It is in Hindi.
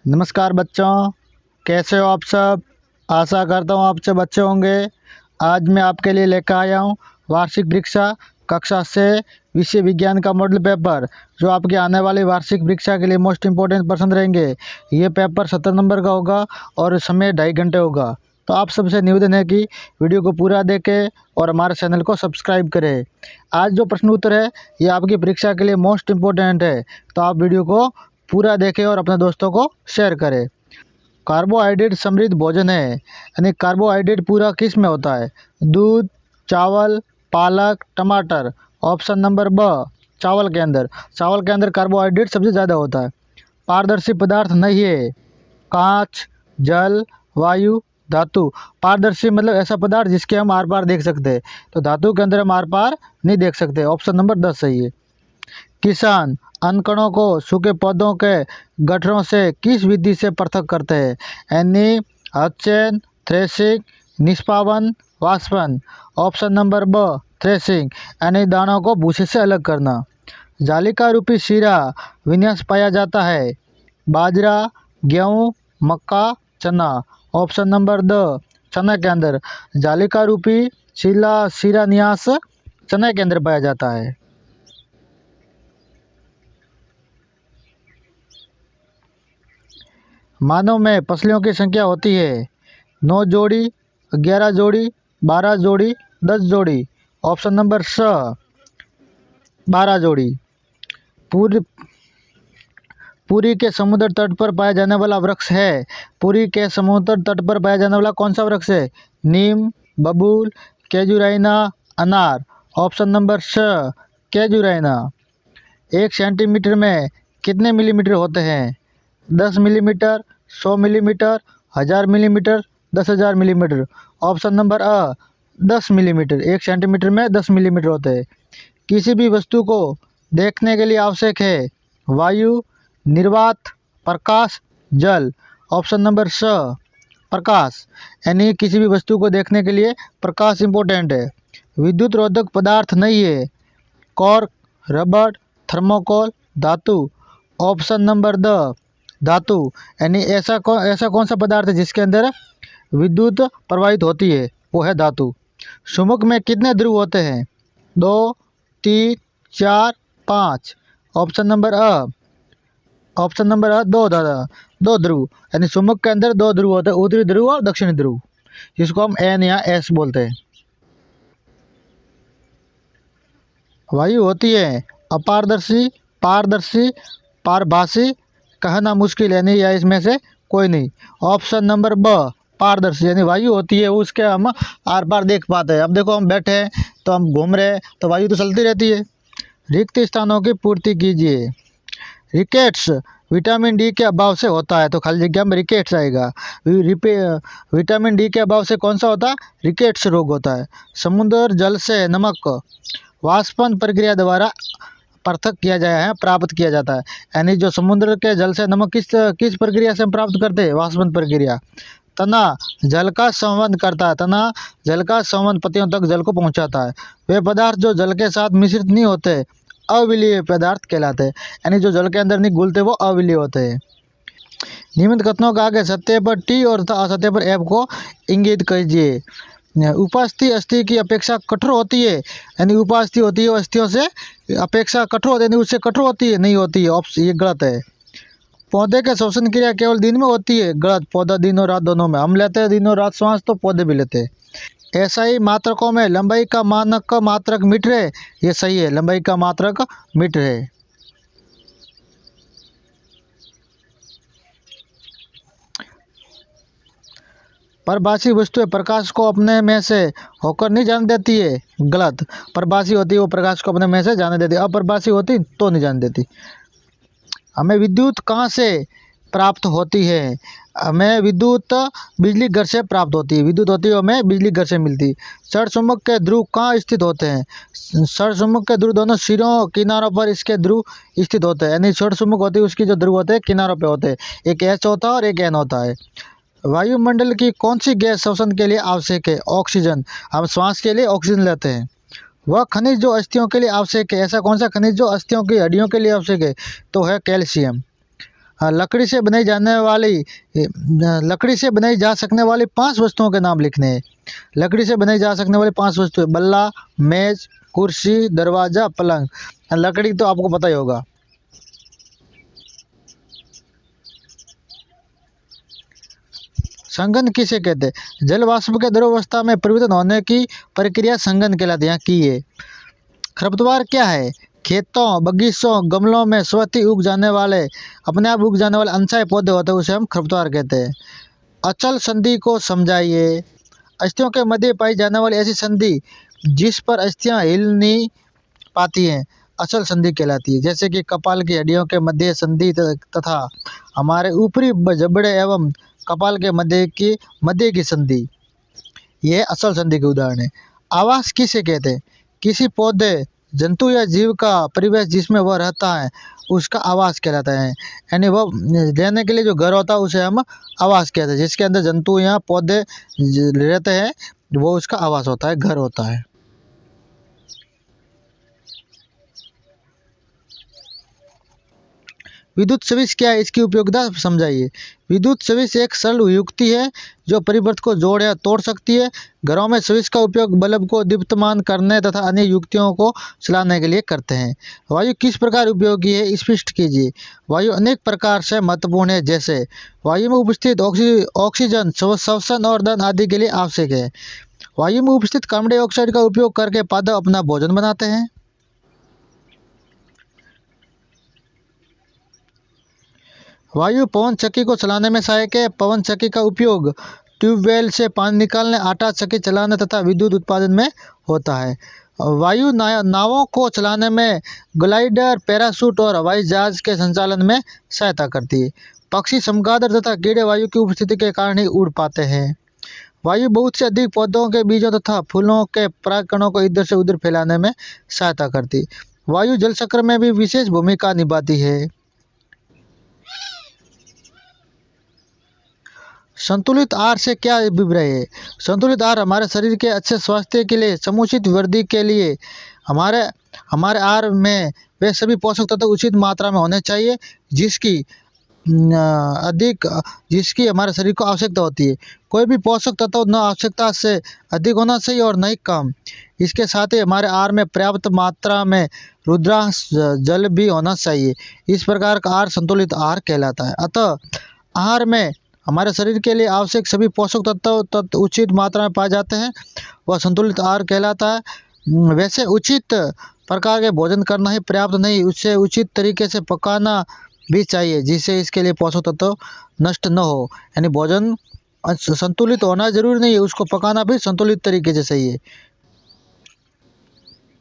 नमस्कार बच्चों, कैसे हो आप सब। आशा करता हूँ आप सब अच्छे होंगे। आज मैं आपके लिए लेकर आया हूँ वार्षिक परीक्षा कक्षा से विषय विज्ञान का मॉडल पेपर, जो आपके आने वाली वार्षिक परीक्षा के लिए मोस्ट इम्पोर्टेंट प्रश्न रहेंगे। ये पेपर 70 नंबर का होगा और समय 2.5 घंटे होगा। तो आप सबसे निवेदन है कि वीडियो को पूरा देखें और हमारे चैनल को सब्सक्राइब करें। आज जो प्रश्न उत्तर है ये आपकी परीक्षा के लिए मोस्ट इम्पोर्टेंट है, तो आप वीडियो को पूरा देखें और अपने दोस्तों को शेयर करें। कार्बोहाइड्रेट समृद्ध भोजन है, यानी कार्बोहाइड्रेट पूरा किस में होता है? दूध, चावल, पालक, टमाटर। ऑप्शन नंबर ब, चावल के अंदर। चावल के अंदर कार्बोहाइड्रेट सबसे ज़्यादा होता है। पारदर्शी पदार्थ नहीं है। कांच, जल, वायु, धातु। पारदर्शी मतलब ऐसा पदार्थ जिसके हम आर पार देख सकते हैं, तो धातु के अंदर हम आर पार नहीं देख सकते। ऑप्शन नंबर 10 सही है। किसान अनकणों को सूखे पौधों के गठरों से किस विधि से पृथक करते हैं? यानी हथचैन, थ्रेसिंग, निष्पावन, वाष्पन। ऑप्शन नंबर ब, थ्रेसिंग, यानी दानों को भूसे से अलग करना। जालिका रूपी शीरा विन्यास पाया जाता है? बाजरा, गेहूँ, मक्का, चना। ऑप्शन नंबर द, चना के अंदर। जालिका रूपी शीरा न्यास चना के अंदर पाया जाता है। मानव में पसलियों की संख्या होती है 9 जोड़ी, 11 जोड़ी, 12 जोड़ी, 10 जोड़ी। ऑप्शन नंबर स, 12 जोड़ी। पूरी पुरी के समुद्र तट पर पाया जाने वाला वृक्ष है? पुरी के समुद्र तट पर पाया जाने वाला कौन सा वृक्ष है? नीम, बबूल, केजुराइना, अनार। ऑप्शन नंबर स, केजुराइना। 1 सेंटीमीटर में कितने मिलीमीटर होते हैं? 10 millimetre, 100 millimetre, 1000 millimetre, 10,000 millimetre. Option number अ, 10 मिलीमीटर। 1 सेंटीमीटर में 10 मिलीमीटर होते हैं। किसी भी वस्तु को देखने के लिए आवश्यक है वायु, निर्वात, प्रकाश, जल। ऑप्शन नंबर स, प्रकाश, यानी किसी भी वस्तु को देखने के लिए प्रकाश इंपॉर्टेंट है। विद्युत रोधक पदार्थ नहीं है? कॉर्क, रबड़, थर्मोकोल, धातु। ऑप्शन नंबर द, धातु, यानी ऐसा कौन सा पदार्थ है जिसके अंदर विद्युत प्रवाहित होती है? वो है धातु। सुमुख में कितने ध्रुव होते हैं? 2, 3, 4, 5। ऑप्शन नंबर अ, दो ध्रुव, यानी सुमुख के अंदर 2 ध्रुव होते हैं, उत्तरी ध्रुव और दक्षिणी ध्रुव, जिसको हम एन या एस बोलते हैं। वायु होती है अपारदर्शी, पारदर्शी, पारभासी, कहना मुश्किल, यानी या इसमें से कोई नहीं। ऑप्शन नंबर ब, पारदर्शी, यानी वायु होती है उसके हम आर पार देख पाते हैं। अब देखो हम बैठे हैं तो हम घूम रहे हैं तो वायु तो चलती रहती है। रिक्त स्थानों की पूर्ति कीजिए। रिकेट्स विटामिन डी के अभाव से होता है, तो खाली जगह में रिकेट्स आएगा। विटामिन डी के अभाव से कौन सा होता है? रिकेट्स रोग होता है। समुद्र जल से नमक वाष्पन प्रक्रिया द्वारा पृथक किया जाया है, प्राप्त किया जाता है। यानी जो समुद्र के जल से नमक किस प्रक्रिया से हम प्राप्त करते हैं? वाष्पन प्रक्रिया। तना जल का संवहन करता है, तना जल का संवहन पत्तियों तक जल को पहुंचाता है। वे पदार्थ जो जल के साथ मिश्रित नहीं होते अविलीय पदार्थ कहलाते हैं, यानी जो जल के अंदर नहीं घुलते वो अविलीय होते हैं। निम्न कथनों का आगे सत्य पर टी और असत्य पर एफ को इंगित कीजिए। उपास्थि अस्थि की अपेक्षा कठोर होती है, यानी उपास्थि होती है अस्थियों से अपेक्षा कठोर होती है, यानी उससे कठोर होती है, नहीं होती है। ऑप्शन ये गलत है। पौधे के श्वसन क्रिया केवल दिन में होती है? गलत। पौधा दिन और रात दोनों में, हम लेते हैं दिन और रात श्वास, तो पौधे भी लेते हैं। ऐसा ही मात्रकों में लंबाई का मानक मात्रक मीटर है? ये सही है, लंबाई का मात्रक मीटर है। परभाषी वस्तुएं प्रकाश को अपने में से होकर नहीं जाने देती है? गलत। परभाषी होती है वो प्रकाश को अपने में से जाने देती है, अप्रभाषी होती तो नहीं जाने देती। हमें विद्युत कहाँ से प्राप्त होती है? हमें विद्युत बिजली घर से प्राप्त होती है। विद्युत होती है हमें बिजली घर से मिलती है। षडसुमुख के ध्रुव कहाँ स्थित होते हैं? षडसुमुख के ध्रुव दोनों सिरों किनारों पर इसके ध्रुव स्थित होते हैं, यानी षडसुमुख होती है उसकी जो ध्रुव होते हैं किनारों पे होते हैं। एक एच होता है और एक एन होता है। वायुमंडल की कौन सी गैस श्वसन के लिए आवश्यक है? ऑक्सीजन। हम श्वास के लिए ऑक्सीजन लेते हैं। वह खनिज जो अस्थियों के लिए आवश्यक है, ऐसा कौन सा खनिज जो अस्थियों की हड्डियों के लिए आवश्यक है? तो है कैल्शियम। लकड़ी से बनाई जा सकने वाली 5 वस्तुओं के नाम लिखने हैं। लकड़ी से बनाई जा सकने वाली 5 वस्तुएं: बल्ला, मेज, कुर्सी, दरवाजा, पलंग। लकड़ी तो आपको पता ही होगा। संघनन किसे कहते हैं? जल वाष्प के द्रवावस्था में परिवर्तन होने की प्रक्रिया संघनन कहलाती है। यहाँ की है। खरपतवार क्या है? खेतों, बगीचों, गमलों में स्वतः उग जाने वाले, अपने आप उग जाने वाले अनछाए पौधे होते हैं, उसे हम खरपतवार कहते हैं। अचल संधि को समझाइए। अस्थियों के मध्य पाई जाने वाली ऐसी संधि जिस पर अस्थियां हिल नहीं पाती हैं, अचल संधि कहलाती है। जैसे कि कपाल की हड्डियों के मध्य संधि तथा हमारे ऊपरी जबड़े एवं कपाल के मध्य की संधि, यह अचल संधि के उदाहरण है। आवास किसे कहते हैं? किसी पौधे, जंतु या जीव का परिवेश जिसमें वह रहता है उसका आवास कहलाता है। यानी वह रहने के लिए जो घर होता है उसे हम आवास कहते हैं। जिसके अंदर जंतु या पौधे रहते हैं वो उसका आवास होता है, घर होता है। विद्युत स्विच क्या है? इसकी उपयोगिता समझाइए। विद्युत स्विच एक सरल युक्ति है जो परिवर्तन को जोड़ या तोड़ सकती है। घरों में स्विच का उपयोग बल्ब को दीप्तमान करने तथा अन्य युक्तियों को चलाने के लिए करते हैं। वायु किस प्रकार उपयोगी है? स्पष्ट कीजिए। वायु अनेक प्रकार से महत्वपूर्ण है, जैसे वायु में उपस्थित ऑक्सीजन श्वसन और दहन आदि के लिए आवश्यक है। वायु में उपस्थित कार्बन डाइऑक्साइड का उपयोग करके पादप अपना भोजन बनाते हैं। वायु पवन चक्की को चलाने में सहायक है। पवन चक्की का उपयोग ट्यूबवेल से पानी निकालने, आटा चक्की चलाने तथा विद्युत उत्पादन में होता है। वायु नावों को चलाने में ग्लाइडर, पैराशूट और हवाई जहाज के संचालन में सहायता करती है। पक्षी, चमगादड़ तथा कीड़े वायु की उपस्थिति के कारण ही उड़ पाते हैं। वायु बहुत से अधिक पौधों के बीजों तथा फूलों के परागकणों को इधर से उधर फैलाने में सहायता करती है। वायु जल चक्र में भी विशेष भूमिका निभाती है। संतुलित आहार से क्या अभिप्राय है? संतुलित आहार हमारे शरीर के अच्छे स्वास्थ्य के लिए, समुचित वृद्धि के लिए हमारे हमारे आहार में वे सभी पोषक तत्व उचित मात्रा में होने चाहिए जिसकी हमारे शरीर को आवश्यकता होती है। कोई भी पोषक तत्व न आवश्यकता से अधिक होना चाहिए और न ही कम। इसके साथ ही हमारे आहार में पर्याप्त मात्रा में रुद्रांश जल भी होना चाहिए। इस प्रकार का आहार संतुलित आहार कहलाता है। अतः आहार में हमारे शरीर के लिए आवश्यक सभी पोषक तत्व उचित मात्रा में पाए जाते हैं, वह संतुलित आहार कहलाता है। वैसे उचित प्रकार के भोजन करना ही पर्याप्त नहीं, उसे उचित तरीके से पकाना भी चाहिए जिससे इसके लिए पोषक तत्व नष्ट न हो। यानी भोजन संतुलित होना जरूरी नहीं है, उसको पकाना भी संतुलित तरीके से सही है।